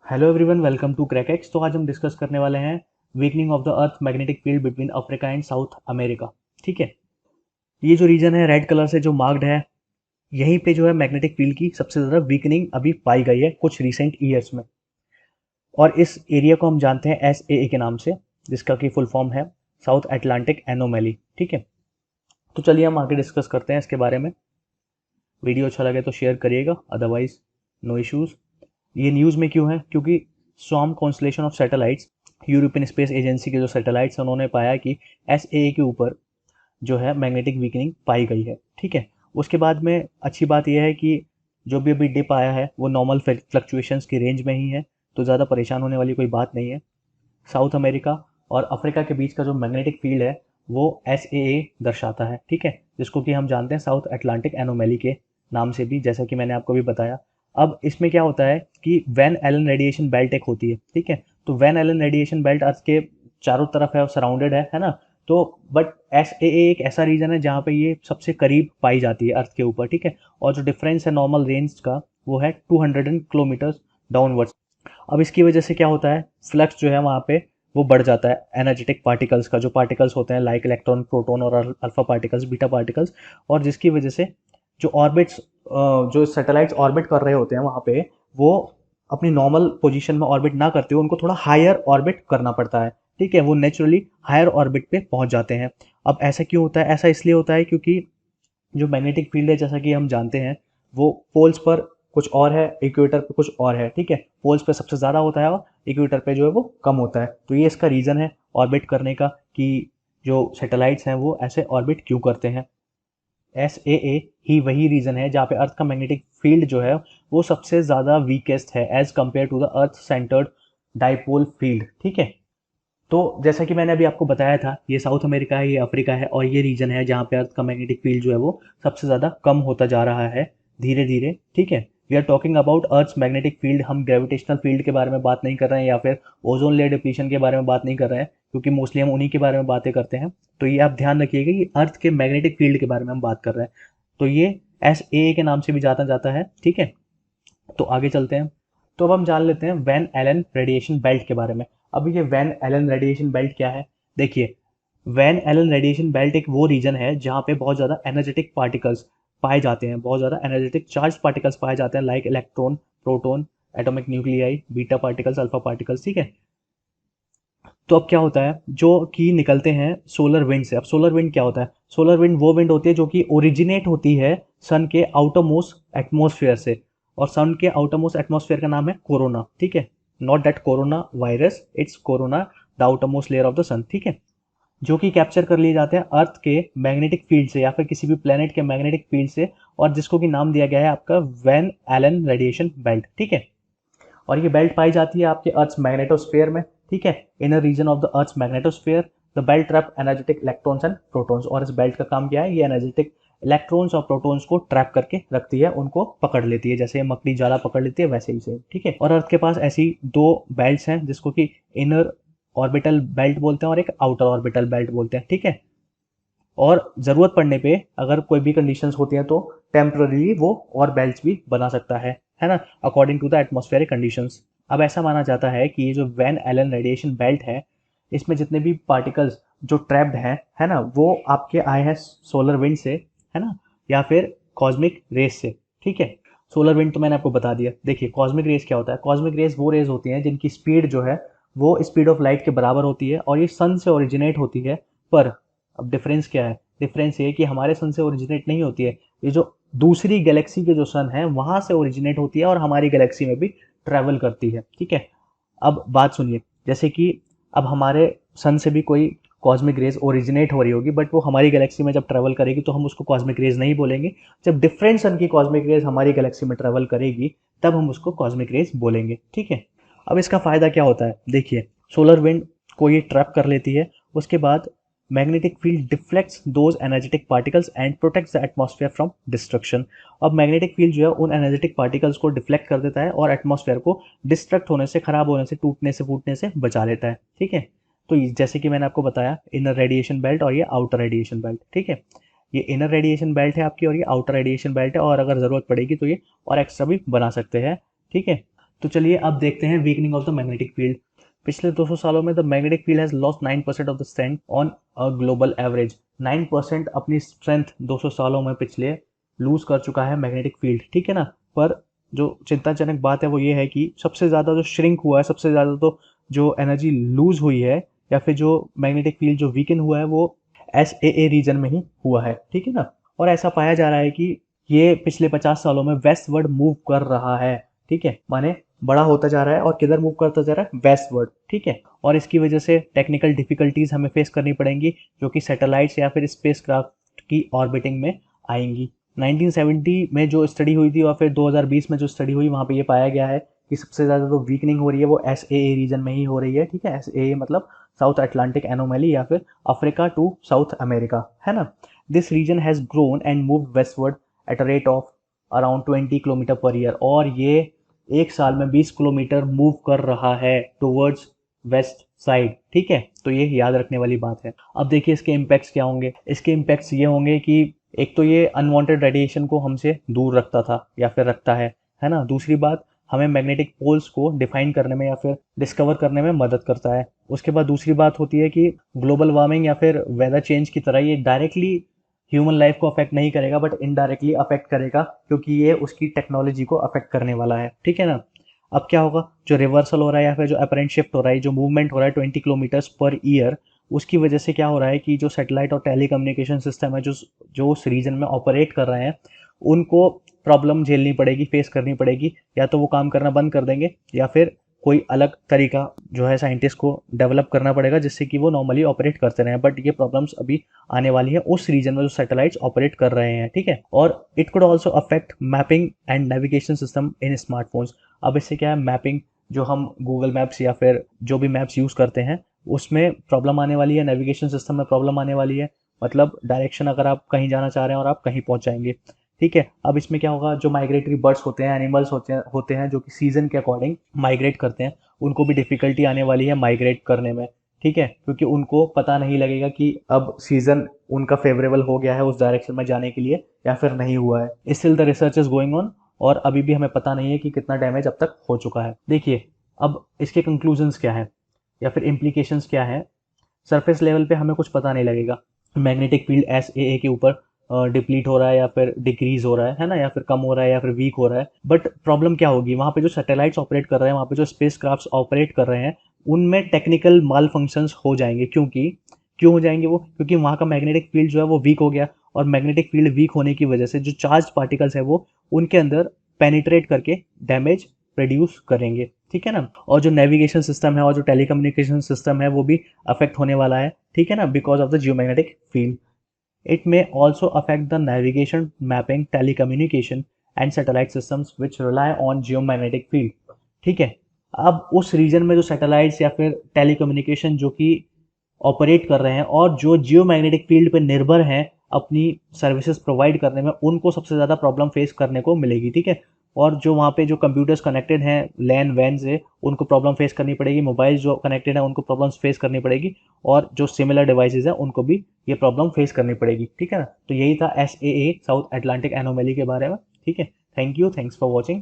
Hello everyone, welcome to Crackex. तो आज हम डिस्कस करने वाले हैं weakening of the earth magnetic field between Africa and South America. ठीक है। ये जो रीजन है रेड कलर से जो मार्क्ड है, यहीं पे जो है मैग्नेटिक फील्ड की सबसे ज़्यादा वीकनिंग अभी पाई गई है कुछ रिसेंट ईयर्स में। और इस एरिया को हम जानते हैं SAA के नाम से, जिसका की फुल फॉर्म है साउथ अटलांटिक एनोमैली। ठीक है। तो चलिए हम आगे डिस्कस करते हैं इसके बारे में। वीडियो अच्छा लगे तो शेयर करिएगा, अदरवाइज नो इश्यूज़। ये न्यूज़ में क्यों है? क्योंकि swarm constellation of satellites, European space agency के जो सैटेलाइट्स हैं, उन्होंने पाया कि SAA के ऊपर जो है मैग्नेटिक वीकनिंग पाई गई है। ठीक है। उसके बाद में अच्छी बात यह है कि जो भी अभी डिप आया है वो नॉर्मल फ्लक्चुएशंस की रेंज में ही है, तो ज़्यादा परेशान होने वाली कोई बात नहीं है। साउथ अमेरिका और अफ्रीका के बीच का जो मैग्नेटिक फील्ड है वो SAA दर्शाता है। ठीक है। जिसको कि हम जानते हैं साउथ अटलांटिक एनोमैली के नाम से भी, जैसा कि मैंने आपको भी बताया। अब इसमें क्या होता है कि वैन एलन रेडिएशन बेल्ट एक होती है। ठीक है। तो वैन एलन रेडिएशन बेल्ट अर्थ के चारों तरफ है, सराउंडेड है ना। तो बट SAA एक ऐसा रीजन है जहाँ पे ये सबसे करीब पाई जाती है अर्थ के ऊपर। ठीक है। और जो डिफरेंस है नॉर्मल रेंज का वो है 200 किलोमीटर डाउनवर्ड्स। अब इसकी वजह से क्या होता है, फ्लक्स जो है वहाँ पे वो बढ़ जाता है एनर्जेटिक पार्टिकल्स का, जो पार्टिकल्स होते हैं लाइक इलेक्ट्रॉन, प्रोटॉन और अल्फा पार्टिकल्स, बीटा पार्टिकल्स। और जिसकी वजह से जो ऑर्बिट्स, जो सैटेलाइट्स ऑर्बिट कर रहे होते हैं वहाँ पे, वो अपनी नॉर्मल पोजीशन में ऑर्बिट ना करते हुए उनको थोड़ा हायर ऑर्बिट करना पड़ता है। ठीक है। वो नेचुरली हायर ऑर्बिट पे पहुंच जाते हैं। अब ऐसा क्यों होता है? ऐसा इसलिए होता है क्योंकि जो मैग्नेटिक फील्ड है, जैसा कि हम जानते हैं, वो पोल्स पर कुछ और है, इक्वेटर पे कुछ और है। ठीक है। पोल्स पे सबसे ज़्यादा होता है और इक्वेटर पे जो है वो कम होता है। तो ये इसका रीज़न है ऑर्बिट करने का, कि जो सैटेलाइट्स हैं वो ऐसे ऑर्बिट क्यों करते हैं। SAA ही वही रीज़न है जहाँ पे अर्थ का मैग्नेटिक फील्ड जो है वो सबसे ज़्यादा वीकेस्ट है as compare to the earth centred dipole field. ठीक है। तो जैसा कि मैंने अभी आपको बताया था, ये साउथ अमेरिका है, ये अफ्रीका है, और ये रीजन है जहाँ पे अर्थ का मैग्नेटिक फील्ड जो है वो सबसे ज़्यादा कम होता जा रहा है धीरे धीरे। ठीक है। We are talking about earth's magnetic field. हम ग्रेविटेशनल फील्ड के बारे में बात नहीं कर रहे हैं या फिर ओजोन लेयर डिप्लीशन के बारे में बात नहीं कर रहे हैं, क्योंकि मोस्टली हम उन्हीं के बारे में बातें करते हैं। तो ये आप ध्यान रखिएगा कि अर्थ के मैग्नेटिक फील्ड के बारे में हम बात कर रहे हैं। तो ये SAA के नाम से भी जाना जाता है। ठीक है। तो आगे चलते हैं। तो अब हम जान लेते हैं वैन एलन रेडिएशन बेल्ट के बारे में। अब ये वैन एलन रेडिएशन बेल्ट क्या है? देखिए, वैन एलन रेडिएशन बेल्ट एक वो रीजन है जहाँ पे बहुत ज़्यादा एनर्जेटिक पार्टिकल्स पाए जाते हैं, बहुत ज़्यादा एनर्जेटिक चार्ज पार्टिकल्स पाए जाते हैं, like electron, proton, atomic nuclei, beta particles, alpha particles. ठीक है। तो अब क्या होता है, जो कि निकलते हैं सोलर विंड से। अब सोलर विंड क्या होता है? सोलर विंड वो विंड होती है जो कि ओरिजिनेट होती है सन के आउटर मोस्ट एटमोसफेयर से। और सन के आउटर मोस्ट एटमोसफेयर का नाम है कोरोना। ठीक है। Not that corona virus, it's corona, the outermost layer of the sun. ठीक है। जो कि कैप्चर कर लिए जाते हैं अर्थ के मैग्नेटिक फील्ड से या फिर किसी भी प्लेनेट के मैग्नेटिक फील्ड से, और जिसको कि नाम दिया गया है आपका वैन एलन रेडिएशन बेल्ट। ठीक है। और ये बेल्ट पाई जाती है आपके अर्थ मैग्नेटोस्फेयर में। ठीक है। Inner region of the earth magnetosphere. The belt trap energetic electrons and protons. और इस बेल्ट का काम क्या है? ये एनर्जेटिक इलेक्ट्रॉन्स और प्रोटॉन्स को ट्रैप करके रखती है, उनको पकड़ लेती है, जैसे मकड़ी जाला पकड़ लेती है वैसे ही से। ठीक है। और अर्थ के पास ऐसी दो बेल्ट्स हैं जिसको कि इनर ऑर्बिटल बेल्ट बोलते हैं और एक आउटर ऑर्बिटल बेल्ट बोलते हैं। ठीक है। और ज़रूरत पड़ने पे अगर कोई भी कंडीशंस होती हैं तो टेम्पररीली वो और बेल्ट्स भी बना सकता है ना, according to the atmospheric conditions. अब ऐसा माना जाता है कि ये जो वैन एलन रेडिएशन बेल्ट है, इसमें जितने भी पार्टिकल्स जो ट्रैप्ड हैं, है ना, वो आपके आए हैं सोलर विंड से, है ना, या फिर कॉस्मिक रेस से। ठीक है। सोलर विंड तो मैंने आपको बता दिया। देखिए, कॉस्मिक रेस क्या होता है? कॉस्मिक रेस वो रेस होती हैं जिनकी स्पीड जो है वो स्पीड ऑफ लाइट के बराबर होती है, और ये सन से ओरिजिनेट होती है। पर अब डिफरेंस क्या है? डिफरेंस ये कि हमारे सन से ओरिजिनेट नहीं होती है, ये जो दूसरी गैलेक्सी के जो सन है वहां से ओरिजिनेट होती है और हमारी गैलेक्सी में भी ट्रैवल करती है। ठीक है। अब बात सुनिए, जैसे कि अब हमारे सन से भी कोई कॉस्मिक रेज ओरिजिनेट हो रही होगी, बट वो हमारी गैलेक्सी में जब ट्रैवल करेगी तो हम उसको कॉस्मिक रेज नहीं बोलेंगे। जब डिफरेंट सन की कॉस्मिक रेज हमारी गैलेक्सी में ट्रैवल करेगी तब हम उसको कॉस्मिक रेज बोलेंगे। ठीक है। अब इसका फायदा क्या होता है? देखिए, सोलर विंड को ये ट्रैप कर लेती है, उसके बाद magnetic field deflects those energetic particles and protects the atmosphere from destruction. अब मैग्नेटिक फील्ड जो है उन एनर्जेटिक पार्टिकल्स को डिफ्लेक्ट कर देता है और एटमॉस्फेयर को डिस्ट्रक्ट होने से, खराब होने से, टूटने से, फूटने से बचा लेता है। ठीक है। तो जैसे कि मैंने आपको बताया, इनर रेडिएशन बेल्ट और ये आउटर रेडिएशन बेल्ट। ठीक है। ये इनर रेडिएशन बेल्ट है आपकी और ये आउटर रेडिएशन बेल्ट है, और अगर ज़रूरत पड़ेगी तो ये और एक्स्ट्रा भी बना सकते हैं। ठीक है। तो चलिए अब देखते हैं weakening of the magnetic field. पिछले 200 सालों में the magnetic field has lost 9% of the strength on a global average. 9% अपनी स्ट्रेंथ 200 सालों में पिछले लूज कर चुका है मैग्नेटिक फील्ड, ठीक है ना। पर जो चिंताजनक बात है वो ये है कि सबसे ज़्यादा जो श्रिंक हुआ है, सबसे ज़्यादा तो जो एनर्जी लूज हुई है या फिर जो मैग्नेटिक फील्ड जो वीकन हुआ है वो SAA रीजन में ही हुआ है, ठीक है ना। और ऐसा पाया जा रहा है कि ये पिछले 50 सालों में वेस्टवर्ड मूव कर रहा है, ठीक है, माने बड़ा होता जा रहा है। और किधर मूव करता जा रहा है? वेस्टवर्ड, ठीक है। और इसकी वजह से टेक्निकल डिफिकल्टीज हमें फेस करनी पड़ेंगी जो कि सैटेलाइट्स या फिर स्पेसक्राफ्ट की ऑर्बिटिंग में आएंगी। 1970 में जो स्टडी हुई थी और फिर 2020 में जो स्टडी हुई वहाँ पे ये पाया गया है कि सबसे ज़्यादा जो वीकनिंग हो रही है वो SAA रीजन में ही हो रही है, ठीक है। SAA मतलब साउथ अटलांटिक एनोमली या फिर अफ्रीका टू साउथ अमेरिका, है ना। This region has grown and move westward at a rate of around 20 kilometre per year. और ये एक साल में 20 किलोमीटर मूव कर रहा है टुवर्ड्स वेस्ट साइड, ठीक है। तो ये याद रखने वाली बात है। अब देखिए इसके इम्पैक्ट्स क्या होंगे। इसके इम्पैक्ट्स ये होंगे कि एक तो ये अनवांटेड रेडिएशन को हमसे दूर रखता था या फिर रखता है ना। दूसरी बात, हमें मैग्नेटिक पोल्स को डिफाइन करने में या फिर डिस्कवर करने में मदद करता है। उसके बाद दूसरी बात होती है कि ग्लोबल वार्मिंग या फिर वेदर चेंज की तरह ये डायरेक्टली ह्यूमन लाइफ को अफेक्ट नहीं करेगा बट इनडायरेक्टली अफेक्ट करेगा, क्योंकि ये उसकी टेक्नोलॉजी को अफेक्ट करने वाला है, ठीक है ना। अब क्या होगा, जो रिवर्सल हो रहा है या फिर जो अपरेंट शिफ्ट हो रहा है, जो मूवमेंट हो रहा है 20 किलोमीटर्स पर ईयर, उसकी वजह से क्या हो रहा है कि जो सैटेलाइट और टेलीकम्युनिकेशन सिस्टम है जो जो उस रीजन में ऑपरेट कर रहे हैं उनको प्रॉब्लम झेलनी पड़ेगी, फेस करनी पड़ेगी। या तो वो काम करना बंद कर देंगे या फिर कोई अलग तरीका जो है साइंटिस्ट को डेवलप करना पड़ेगा जिससे कि वो नॉर्मली ऑपरेट करते रहें। बट ये प्रॉब्लम्स अभी आने वाली है उस रीजन में जो सैटेलाइट्स ऑपरेट कर रहे हैं, ठीक है। और it could also affect mapping and navigation system in smartphones. अब इससे क्या है, मैपिंग जो हम गूगल मैप्स या फिर जो भी मैप्स यूज़ करते हैं उसमें प्रॉब्लम आने वाली है, नेविगेशन सिस्टम में प्रॉब्लम आने वाली है। मतलब डायरेक्शन अगर आप कहीं जाना चाह रहे हैं और आप कहीं पहुंच जाएंगे, ठीक है। अब इसमें क्या होगा, जो माइग्रेटरी बर्ड्स होते हैं, एनिमल्स होते हैं जो कि सीजन के अकॉर्डिंग माइग्रेट करते हैं, उनको भी डिफिकल्टी आने वाली है माइग्रेट करने में, ठीक है। क्योंकि उनको पता नहीं लगेगा कि अब सीजन उनका फेवरेबल हो गया है उस डायरेक्शन में जाने के लिए या फिर नहीं हुआ है। Still the research is going on और अभी भी हमें पता नहीं है कि कितना डैमेज अब तक हो चुका है। देखिए अब इसके कंक्लूजन्स क्या है या फिर इम्प्लीकेशंस क्या है। सरफेस लेवल पे हमें कुछ पता नहीं लगेगा मैग्नेटिक फील्ड SAA के ऊपर डिप्लीट हो रहा है या फिर डिक्रीज हो रहा है ना, या फिर कम हो रहा है या फिर वीक हो रहा है। बट प्रॉब्लम क्या होगी, वहाँ पे जो सैटेलाइट्स ऑपरेट कर रहे हैं, वहाँ पे जो स्पेस क्राफ्ट ऑपरेट कर रहे हैं, उनमें टेक्निकल माल फंक्शंस हो जाएंगे। क्यों हो जाएंगे वो? क्योंकि वहाँ का मैग्नेटिक फील्ड जो है वो वीक हो गया और मैग्नेटिक फील्ड वीक होने की वजह से जो चार्ज पार्टिकल्स है वो उनके अंदर पेनिट्रेट करके डैमेज प्रोड्यूस करेंगे, ठीक है ना। और जो नेविगेशन सिस्टम है और जो टेलीकम्युनिकेशन सिस्टम है वो भी अफेक्ट होने वाला है, ठीक है ना, because of the geomagnetic field. It may also affect the navigation, mapping, telecommunication and satellite systems which rely on geomagnetic field, ठीक है। अब उस रीजन में जो सैटेलाइट्स या फिर टेलीकम्युनिकेशन जो कि ऑपरेट कर रहे हैं और जो जियोमैग्नेटिक फील्ड पे निर्भर हैं अपनी सर्विसेज प्रोवाइड करने में, उनको सबसे ज़्यादा प्रॉब्लम फेस करने को मिलेगी, ठीक है। और जो वहाँ पे जो कंप्यूटर्स कनेक्टेड हैं लैन वैन से, उनको प्रॉब्लम फेस करनी पड़ेगी। मोबाइल जो कनेक्टेड है उनको प्रॉब्लम्स फेस करनी पड़ेगी और जो सिमिलर डिवाइसेज हैं उनको भी ये प्रॉब्लम फेस करनी पड़ेगी, ठीक है ना। तो यही था SAA साउथ अटलांटिक एनोमली के बारे में, ठीक है। Thank you, thanks for watching.